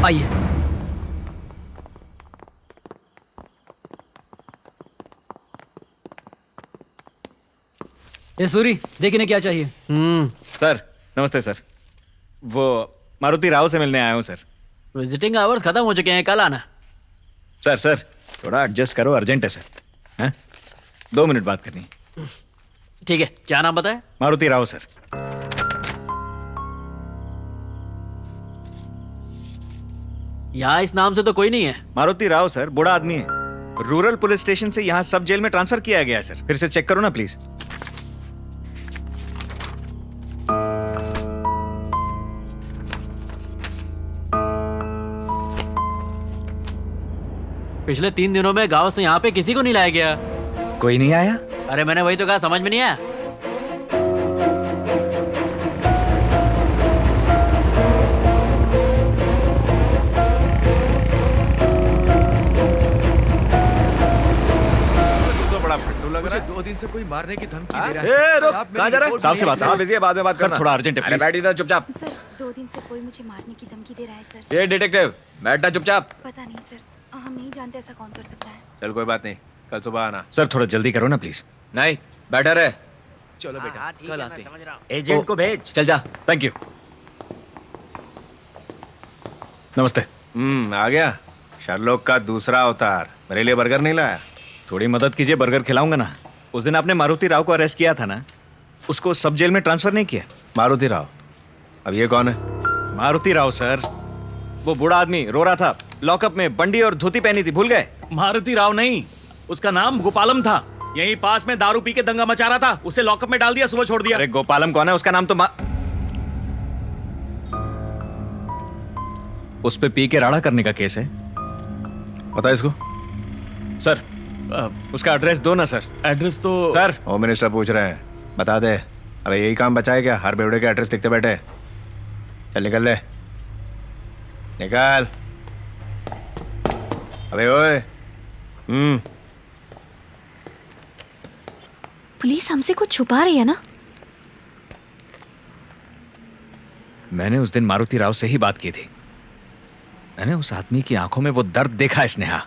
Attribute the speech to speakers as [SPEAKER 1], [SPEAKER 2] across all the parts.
[SPEAKER 1] आइए। ये सूरी, देखिए इन्हें क्या चाहिए।
[SPEAKER 2] सर नमस्ते सर, वो मारुति राव से मिलने आया हूँ सर।
[SPEAKER 1] विजिटिंग आवर्स खत्म हो चुके हैं, कल आना।
[SPEAKER 2] सर थोड़ा एडजस्ट करो, अर्जेंट है सर। हैं? 2 मिनट बात करनी है।
[SPEAKER 1] ठीक है, क्या नाम बताया?
[SPEAKER 2] मारुति राव सर।
[SPEAKER 1] यहाँ इस नाम से तो कोई नहीं है।
[SPEAKER 2] मारुति राव सर, बूढ़ा आदमी है। रूरल पुलिस स्टेशन से यहाँ सब जेल में ट्रांसफर किया गया है सर। फिर से चेक करो ना प्लीज।
[SPEAKER 1] पिछले 3 दिनों में गांव से यहाँ पे किसी को नहीं लाया गया।
[SPEAKER 2] कोई नहीं आया?
[SPEAKER 1] अरे मैंने वही तो कहा, समझ में नहीं आया।
[SPEAKER 3] मुझे 2 दिन से कोई मारने की धमकी दे रहा है।
[SPEAKER 2] ए, रुक, कहाँ जा रहा है? साहब से बात
[SPEAKER 3] साहब बिजी है, बाद में बात करना।
[SPEAKER 2] सर थोड़ा अर्जेंट है प्लीज।
[SPEAKER 3] बैठ इधर चुपचाप।
[SPEAKER 4] सर 2 दिन से कोई मुझे मारने की धमकी दे रहा है सर।
[SPEAKER 3] ये डिटेक्टिव, बैठना चुपचाप।
[SPEAKER 4] पता नहीं सर, हम नहीं जानते ऐसा कौन कर सकता है।
[SPEAKER 3] चल कोई बात नहीं, कल सुबह आना।
[SPEAKER 2] सर थोड़ा जल्दी करो ना प्लीज।
[SPEAKER 3] नहीं, बैठा रहे। चलो बेटा, कल आते हैं।
[SPEAKER 5] एजेंट को भेज।
[SPEAKER 3] चल जा।
[SPEAKER 2] Thank you. नमस्ते।
[SPEAKER 3] आ गया शर्लोक का दूसरा अवतार। मेरे लिए बर्गर नहीं लाया?
[SPEAKER 2] थोड़ी मदद कीजिए, बर्गर खिलाऊंगा ना। उस दिन आपने मारुति राव को अरेस्ट किया था ना, उसको सब जेल में ट्रांसफर नहीं किया?
[SPEAKER 3] मारुति राव? अब ये कौन है?
[SPEAKER 2] मारुति राव सर, वो बूढ़ा आदमी रो रहा था लॉकअप में, बंडी और धोती पहनी थी, भूल गए?
[SPEAKER 5] मारुति राव नहीं, उसका नाम गोपालम था। यहीं पास में दारू पी के दंगा मचा रहा था, उसे लॉकअप में डाल दिया, सुबह छोड़ दिया।
[SPEAKER 2] अरे गोपालम कौन है? उसका नाम तो उस पे पी के राड़ा करने का केस है।
[SPEAKER 3] बता इसको।
[SPEAKER 2] सर उसका एड्रेस दो ना सर।
[SPEAKER 5] एड्रेस तो
[SPEAKER 2] सर
[SPEAKER 3] होम मिनिस्टर पूछ रहे हैं, बता दे। अबे यही काम बचा है क्या, हर बेवड़े के एड्रेस लिखते बैठे? चल निकल ले, निकल। अबे ओए।
[SPEAKER 4] पुलिस हमसे कुछ छुपा रही है ना?
[SPEAKER 2] मैंने उस दिन मारुति राव से ही बात की थी। मैंने उस आदमी की आंखों में वो दर्द देखा है स्नेहा।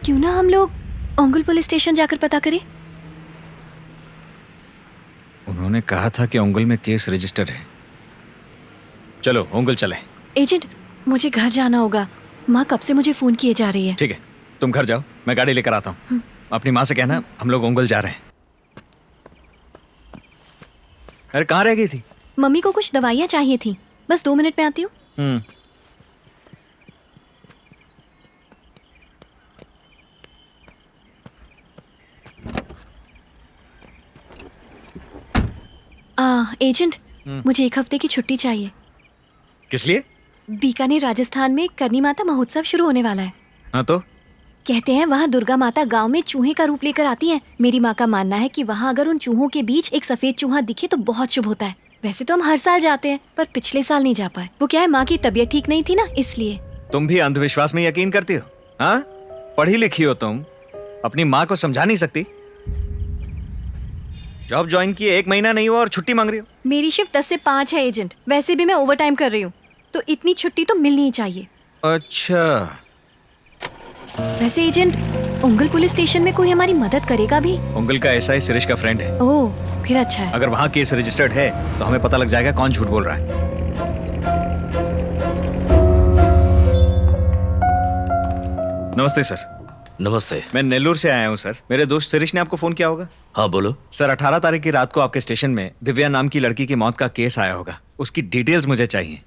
[SPEAKER 4] क्यों ना हम लोग ओंगल पुलिस स्टेशन जाकर पता करें?
[SPEAKER 2] उन्होंने कहा था कि ओंगल में केस रजिस्टर्ड है। चलो ओंगल चलें।
[SPEAKER 4] एजेंट, मुझे घर जाना होगा। माँ कब से मुझे फोन किए जा रही है।
[SPEAKER 2] ठीक है, तुम घर जाओ, मैं गाड़ी लेकर आता हूँ। अपनी माँ से कहना हम लोग ओंगल जा रहे हैं। अरे कहाँ रह गई थी?
[SPEAKER 4] मम्मी को कुछ दवाइयाँ चाहिए थी, बस 2 मिनट में आती हूँ। एजेंट, मुझे 1 हफ्ते की छुट्टी चाहिए।
[SPEAKER 2] किस लिए?
[SPEAKER 4] बीकानेर राजस्थान में करनी माता महोत्सव शुरू होने वाला है।
[SPEAKER 2] हाँ तो?
[SPEAKER 4] कहते हैं वहाँ दुर्गा माता गांव में चूहे का रूप लेकर आती हैं। मेरी माँ का मानना है कि वहाँ अगर उन चूहों के बीच एक सफेद चूहा दिखे तो बहुत शुभ होता है। वैसे तो हम हर साल जाते हैं, पर पिछले साल नहीं जा पाए। वो क्या है, माँ की तबीयत ठीक नहीं थी ना, इसलिए।
[SPEAKER 2] तुम भी अंधविश्वास में यकीन करती हो? हाँ, पढ़ी लिखी हो तुम, अपनी माँ को समझा नहीं सकती? जॉब ज्वाइन किए 1 महीना नहीं हुआ और छुट्टी मांग रही हो?
[SPEAKER 4] मेरी शिफ्ट 10 से 5 है एजेंट। वैसे भी मैं ओवर टाइम कर रही हूँ, तो इतनी छुट्टी तो मिलनी ही चाहिए।
[SPEAKER 2] अच्छा।
[SPEAKER 4] वैसे एजेंट, ओंगल पुलिस स्टेशन में कोई हमारी मदद करेगा भी?
[SPEAKER 2] ओंगल का एसआई सुरेश का फ्रेंड है।
[SPEAKER 4] ओह, फिर अच्छा है।
[SPEAKER 2] अगर वहाँ केस रजिस्टर्ड है तो हमें पता लग जाएगा कौन झूठ बोल रहा है। नमस्ते सर।
[SPEAKER 6] नमस्ते।
[SPEAKER 2] मैं नेल्लोर से आया हूँ सर। मेरे दोस्त शिरीष ने आपको फोन किया होगा।
[SPEAKER 6] हाँ बोलो।
[SPEAKER 2] सर 18 तारीख की रात को आपके स्टेशन में दिव्या नाम की लड़की की मौत का केस आया होगा, उसकी डिटेल्स मुझे चाहिए।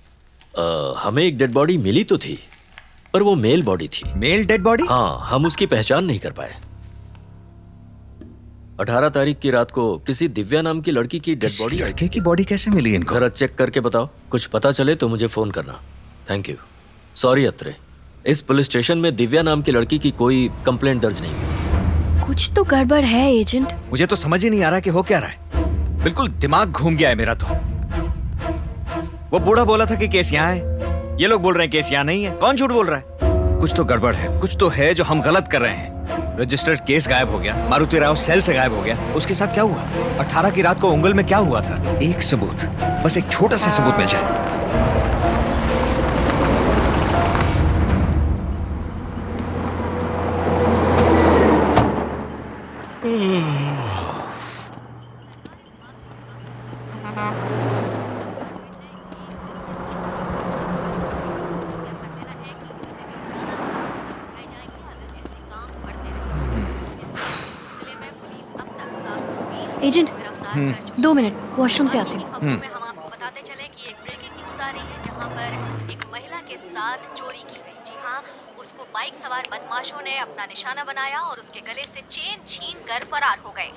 [SPEAKER 6] हमें एक डेड बॉडी मिली तो थी, पर वो मेल बॉडी थी।
[SPEAKER 2] Male dead body?
[SPEAKER 6] हाँ, हम उसकी पहचान नहीं कर पाए। 18 तारीख की रात को किसी दिव्या नाम की लड़की की डेड बॉडी।
[SPEAKER 2] लड़के की बॉडी कैसे मिली इनको?
[SPEAKER 6] जरा चेक करके बताओ, कुछ पता चले तो मुझे फोन करना। Thank you. सॉरी अत्रे, इस पुलिस स्टेशन में दिव्या नाम की लड़की की कोई कंप्लेंट दर्ज नहीं हुई।
[SPEAKER 4] कुछ तो गड़बड़ है एजेंट।
[SPEAKER 2] मुझे तो समझ ही नहीं आ रहा कि हो क्या रहा है। बिल्कुल दिमाग घूम गया है मेरा तो। वो बूढ़ा बोला था कि केस यहाँ है, ये लोग बोल रहे हैं केस यहाँ नहीं है। कौन झूठ बोल रहा है? कुछ तो गड़बड़ है, कुछ तो है जो हम गलत कर रहे हैं। रजिस्टर्ड केस गायब हो गया, मारुति राव सेल से गायब हो गया। उसके साथ क्या हुआ? 18 की रात को ओंगल में क्या हुआ था? एक सबूत, बस एक छोटा सा सबूत मिल जाए।
[SPEAKER 4] एजेंट 2 मिनट, वॉशरूम से आती हूँ।
[SPEAKER 7] खबरों में हम आपको बताते चले कि एक ब्रेकिंग न्यूज आ रही है जहां पर एक महिला के साथ चोरी की गई। जी हाँ, उसको बाइक सवार बदमाशों ने अपना निशाना बनाया और उसके गले से चेन छीन कर फरार हो गए।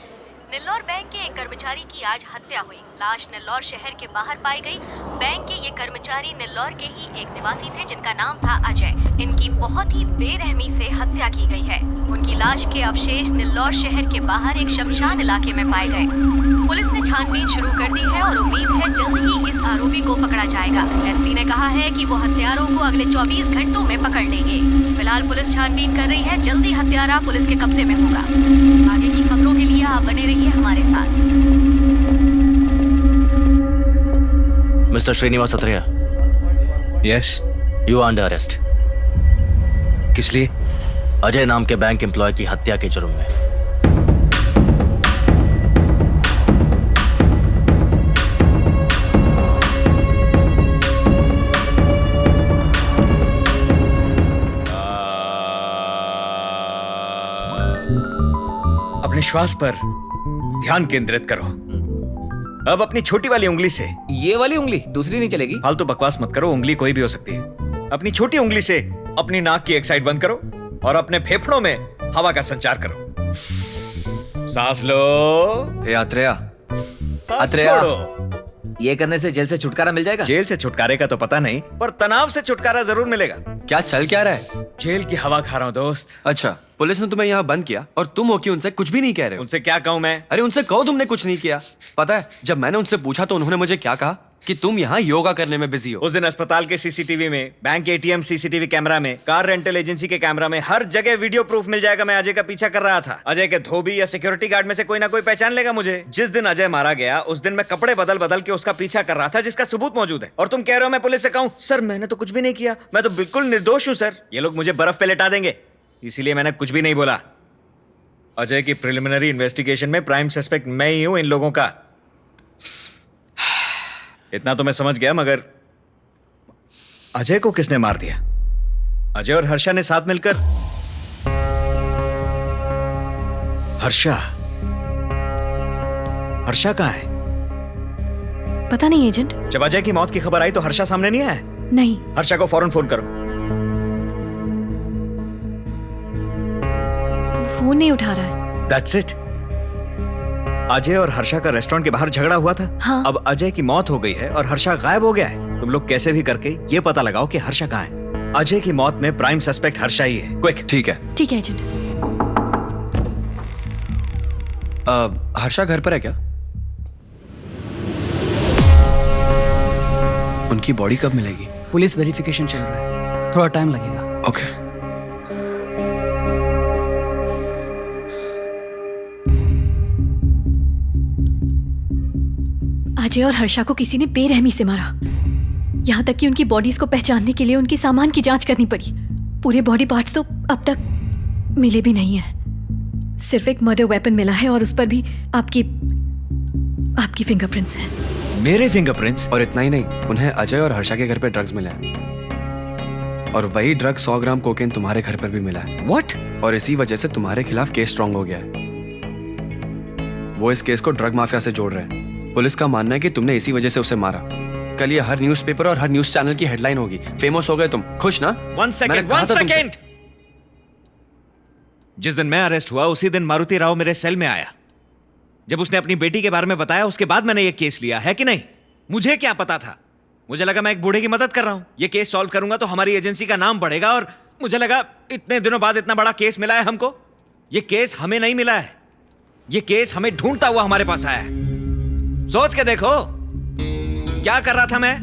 [SPEAKER 7] नेल्लौर बैंक के एक कर्मचारी की आज हत्या हुई। लाश नेल्लौर शहर के बाहर पाई गई। बैंक के ये कर्मचारी नेल्लौर के ही एक निवासी थे जिनका नाम था अजय। इनकी बहुत ही बेरहमी से हत्या की गई है। उनकी लाश के अवशेष नेल्लौर शहर के बाहर एक शमशान इलाके में पाए गए। पुलिस ने छानबीन शुरू कर दी है और उम्मीद है जल्द ही इस आरोपी को पकड़ा जाएगा। एसपी ने कहा है कि वो हत्यारों को अगले 24 घंटों में पकड़ लेंगे। फिलहाल पुलिस छानबीन कर रही है, जल्दी हत्यारा पुलिस के कब्जे में होगा। आगे की खबरों के लिए आप बने रहिए हमारे साथ।
[SPEAKER 6] Mister Srinivas Atreya,
[SPEAKER 2] yes,
[SPEAKER 6] you are under arrest.
[SPEAKER 2] किस लिए?
[SPEAKER 6] अजय नाम के बैंक एम्प्लॉय की हत्या के जुर्म में।
[SPEAKER 2] अपने श्वास पर ध्यान केंद्रित करो। अब अपनी छोटी वाली उंगली से,
[SPEAKER 8] ये वाली उंगली, दूसरी नहीं चलेगी?
[SPEAKER 2] फालतू बकवास मत करो, उंगली कोई भी हो सकती है। अपनी छोटी उंगली से अपनी नाक की एक साइड बंद करो और अपने फेफड़ों में हवा का संचार करो। सांस लो।
[SPEAKER 8] अत्रेया,
[SPEAKER 2] सांस
[SPEAKER 8] अत्रेया।
[SPEAKER 2] छोड़ो।
[SPEAKER 8] ये करने से जेल से छुटकारा मिल जाएगा?
[SPEAKER 2] जेल से छुटकारे का तो पता नहीं, पर तनाव से छुटकारा जरूर मिलेगा।
[SPEAKER 9] क्या चल क्या रहा है?
[SPEAKER 2] जेल की हवा खा रहा हूँ दोस्त।
[SPEAKER 9] अच्छा, पुलिस ने तुम्हें यहाँ बंद किया और तुम हो कि उनसे कुछ भी नहीं कह रहे हो?
[SPEAKER 2] उनसे क्या कहूँ मैं?
[SPEAKER 9] अरे उनसे कहो तुमने कुछ नहीं किया। पता है, जब मैंने उनसे पूछा तो उन्होंने मुझे क्या कहा कि तुम यहाँ योगा करने में बिजी हो।
[SPEAKER 2] उस दिन अस्पताल के सीसीटीवी में, बैंक के एटीएम सीसीटीवी कैमरा में, कार रेंटल एजेंसी के कैमरा में, हर जगह वीडियो प्रूफ मिल जाएगा। मैं अजय का पीछा कर रहा था। अजय के धोबी या सिक्योरिटी गार्ड में से कोई ना कोई पहचान लेगा मुझे। जिस दिन अजय मारा गया उस दिन मैं कपड़े बदल बदल के उसका पीछा कर रहा था, जिसका सबूत मौजूद है। और तुम कह रहे हो मैं पुलिस से कहूँ? सर मैंने तो कुछ भी नहीं किया, मैं तो बिल्कुल निर्दोष हूँ सर। ये लोग मुझे बर्फ पे लेटा देंगे, इसीलिए मैंने कुछ भी नहीं बोला। अजय की प्रिलिमिनरी इन्वेस्टिगेशन में प्राइम सस्पेक्ट मैं ही हूं इन लोगों का। इतना तो मैं समझ गया, मगर अजय को किसने मार दिया? अजय और हर्षा ने साथ मिलकर। हर्षा कहां है?
[SPEAKER 4] पता नहीं एजेंट।
[SPEAKER 2] जब अजय की मौत की खबर आई तो हर्षा सामने नहीं आया?
[SPEAKER 4] नहीं।
[SPEAKER 2] हर्षा को फौरन फोन करो।
[SPEAKER 4] फोन नहीं उठा रहा है।
[SPEAKER 2] That's it. अजय और हर्षा का रेस्टोरेंट के बाहर झगड़ा हुआ था।
[SPEAKER 4] हाँ।
[SPEAKER 2] अब अजय की मौत हो गई है और हर्षा गायब हो गया है। तुम लोग कैसे भी करके ये पता लगाओ कि हर्षा कहाँ है। अजय की मौत में प्राइम सस्पेक्ट हर्षा ही है। क्विक।
[SPEAKER 9] ठीक है।
[SPEAKER 4] ठीक है एजेंट।
[SPEAKER 9] हर्षा घर पर है क्या? उनकी बॉडी कब मिलेगी?
[SPEAKER 1] पुलिस वेरिफिकेशन चल रहा है, थोड़ा टाइम लगेगा।
[SPEAKER 9] ओके।
[SPEAKER 4] अजय और हर्षा को किसी ने बेरहमी से मारा, यहाँ तक कि उनकी बॉडीज को पहचानने के लिए उनके सामान की जांच करनी पड़ी। पूरे बॉडी पार्ट्स तो अब तक मिले भी नहीं है। सिर्फ एक मर्डर वेपन मिला है और उस पर भी आपकी फिंगरप्रिंट्स हैं।
[SPEAKER 2] मेरे फिंगरप्रिंट्स?
[SPEAKER 9] और इतना ही नहीं, उन्हें अजय और हर्षा के घर पे ड्रग्स मिला है और वही ड्रग 100 ग्राम कोकेन तुम्हारे घर पर भी मिला है।
[SPEAKER 2] व्हाट? और
[SPEAKER 9] इसी वजह से तुम्हारे खिलाफ केस स्ट्रांग हो गया है। वो इस केस को ड्रग माफिया से जोड़ रहे हैं। पुलिस का मानना है कि तुमने इसी वजह से उसे मारा। कल ये हर न्यूज़पेपर और हर न्यूज़ चैनल की हेडलाइन होगी। फेमस हो गए तुम, खुश ना?
[SPEAKER 2] One second. जिस दिन मैं अरेस्ट हुआ उसी दिन मारुति राव मेरे सेल में आया। जब उसने अपनी बेटी के बारे में बताया उसके बाद मैंने ये केस लिया है कि नहीं? मुझे क्या पता था? मुझे लगा मैं एक बूढ़े की मदद कर रहा हूं। ये केस सॉल्व करूंगा तो हमारी एजेंसी का नाम बढ़ेगा और मुझे लगा इतने दिनों बाद इतना बड़ा केस मिला है हमको। ये केस हमें नहीं मिला है, ये केस हमें ढूंढता हुआ हमारे पास आया है। सोच के देखो क्या कर रहा था मैं।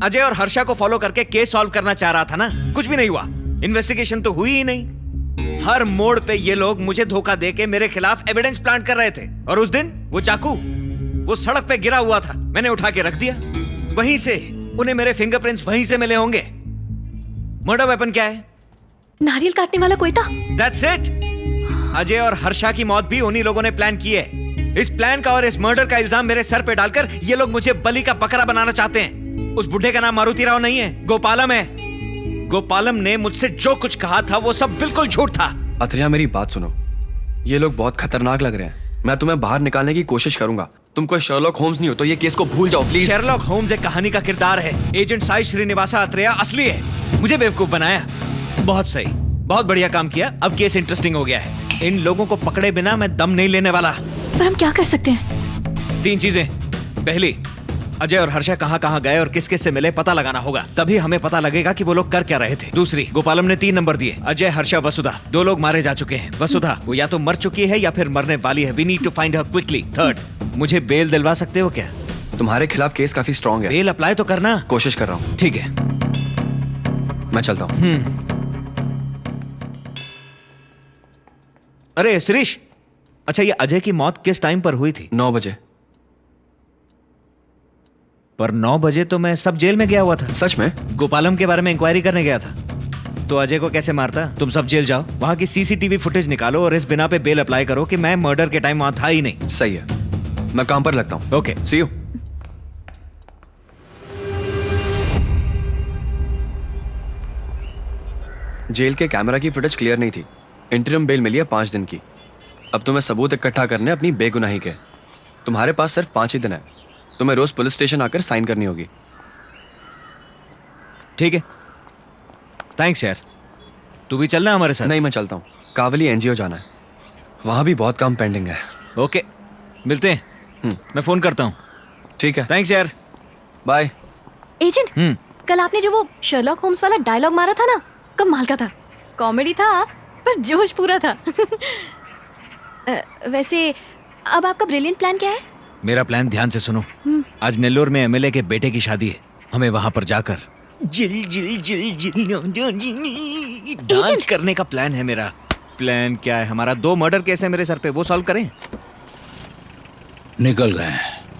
[SPEAKER 2] अजय और हर्षा को फॉलो करके केस सॉल्व करना चाह रहा था ना। कुछ भी नहीं हुआ, इन्वेस्टिगेशन तो हुई ही नहीं। हर मोड़ पे ये लोग मुझे धोखा देके मेरे खिलाफ एविडेंस प्लांट कर रहे थे। और उस दिन वो चाकू वो सड़क पे गिरा हुआ था, मैंने उठा के रख दिया। वहीं से उन्हें मेरे फिंगरप्रिंट्स वहीं से मिले होंगे। मर्डर वेपन क्या है?
[SPEAKER 4] नारियल काटने वाला कोई था।
[SPEAKER 2] That's it. अजय और हर्षा की मौत भी उन्हीं लोगों ने प्लान की है। इस प्लान का और इस मर्डर का इल्जाम मेरे सर पे डालकर ये लोग मुझे बलि का बकरा बनाना चाहते हैं। उस बुढ़े का नाम मारुति राव नहीं है, गोपालम है। गोपालम ने मुझसे जो कुछ कहा था वो सब बिल्कुल झूठ था।
[SPEAKER 9] अत्रेया मेरी बात सुनो, ये लोग बहुत खतरनाक लग रहे हैं। मैं तुम्हें बाहर निकालने की कोशिश करूंगा। तुम कोई शर्लॉक होम्स नहीं हो, तो ये केस को भूल जाओ प्लीज।
[SPEAKER 2] शेरलॉक होम्स एक कहानी का किरदार है। एजेंट साई श्रीनिवासा अत्रेया असली है। मुझे बेवकूफ बनाया। बहुत सही, बहुत बढ़िया काम किया। अब केस इंटरेस्टिंग हो गया है। इन लोगों को पकड़े बिना मैं दम नहीं लेने वाला।
[SPEAKER 4] पर हम क्या कर सकते हैं?
[SPEAKER 2] 3 चीजें। पहली, अजय और हर्षा कहाँ गए और किस किस से मिले पता लगाना होगा, तभी हमें पता लगेगा कि वो लोग कर क्या रहे थे। दूसरी, गोपालम ने 3 नंबर दिए, अजय, हर्षा, वसुधा। 2 लोग मारे जा चुके हैं। वसुधा वो या तो मर चुकी है या फिर मरने वाली है। We need to find her quickly. Third, मुझे बेल दिलवा सकते हो क्या?
[SPEAKER 9] तुम्हारे खिलाफ केस काफी स्ट्रांग है।
[SPEAKER 2] बेल अप्लाई तो करना।
[SPEAKER 9] कोशिश कर रहा हूँ।
[SPEAKER 2] ठीक है,
[SPEAKER 9] मैं चलता हूँ।
[SPEAKER 2] अरे शिरीष, अच्छा ये अजय की मौत किस टाइम पर हुई थी?
[SPEAKER 9] 9 बजे।
[SPEAKER 2] पर 9 बजे तो मैं सब जेल में गया हुआ था।
[SPEAKER 9] सच में?
[SPEAKER 2] गोपालम के बारे में इंक्वायरी करने गया था। तो अजय को कैसे मारता? तुम सब जेल जाओ, वहां की सीसीटीवी फुटेज निकालो और इस बिना पे बेल अप्लाई करो कि मैं मर्डर के टाइम वहां था ही नहीं।
[SPEAKER 9] सही है, मैं काम पर लगता हूँ।
[SPEAKER 2] Okay,
[SPEAKER 9] see you. जेल के कैमरा की फुटेज क्लियर नहीं थी। इंटरिम बेल मिली है 5 दिन की। अब तुम्हें सबूत इकट्ठा करने अपनी बेगुनाही के। तुम्हारे पास सिर्फ 5 ही दिन है। तुम्हें रोज पुलिस स्टेशन आकर साइन करनी होगी।
[SPEAKER 2] ठीक है, थैंक्स यार। तू भी चलना हमारे साथ?
[SPEAKER 9] नहीं, मैं चलता हूँ। कावली एनजीओ जाना है, वहां भी बहुत काम पेंडिंग है।
[SPEAKER 2] ओके, मिलते हैं। मैं फोन करता हूँ।
[SPEAKER 9] ठीक है,
[SPEAKER 2] थैंक्स यार,
[SPEAKER 9] बाय।
[SPEAKER 4] एजेंट, कल आपने जो वो शर्लॉक होम्स वाला डायलॉग मारा था ना, कमाल का था। कॉमेडी था पर जोश पूरा था। वैसे अब आपका ब्रिलियंट प्लान क्या है?
[SPEAKER 2] मेरा प्लान ध्यान से सुनो। आज नेल्लोर में एमएलए के बेटे की शादी है। हमें वहां पर जाकर डांस करने का प्लान है मेरा। प्लान क्या है हमारा? 2 मर्डर केस है मेरे सर पे, वो सॉल्व करें।
[SPEAKER 10] निकल गए।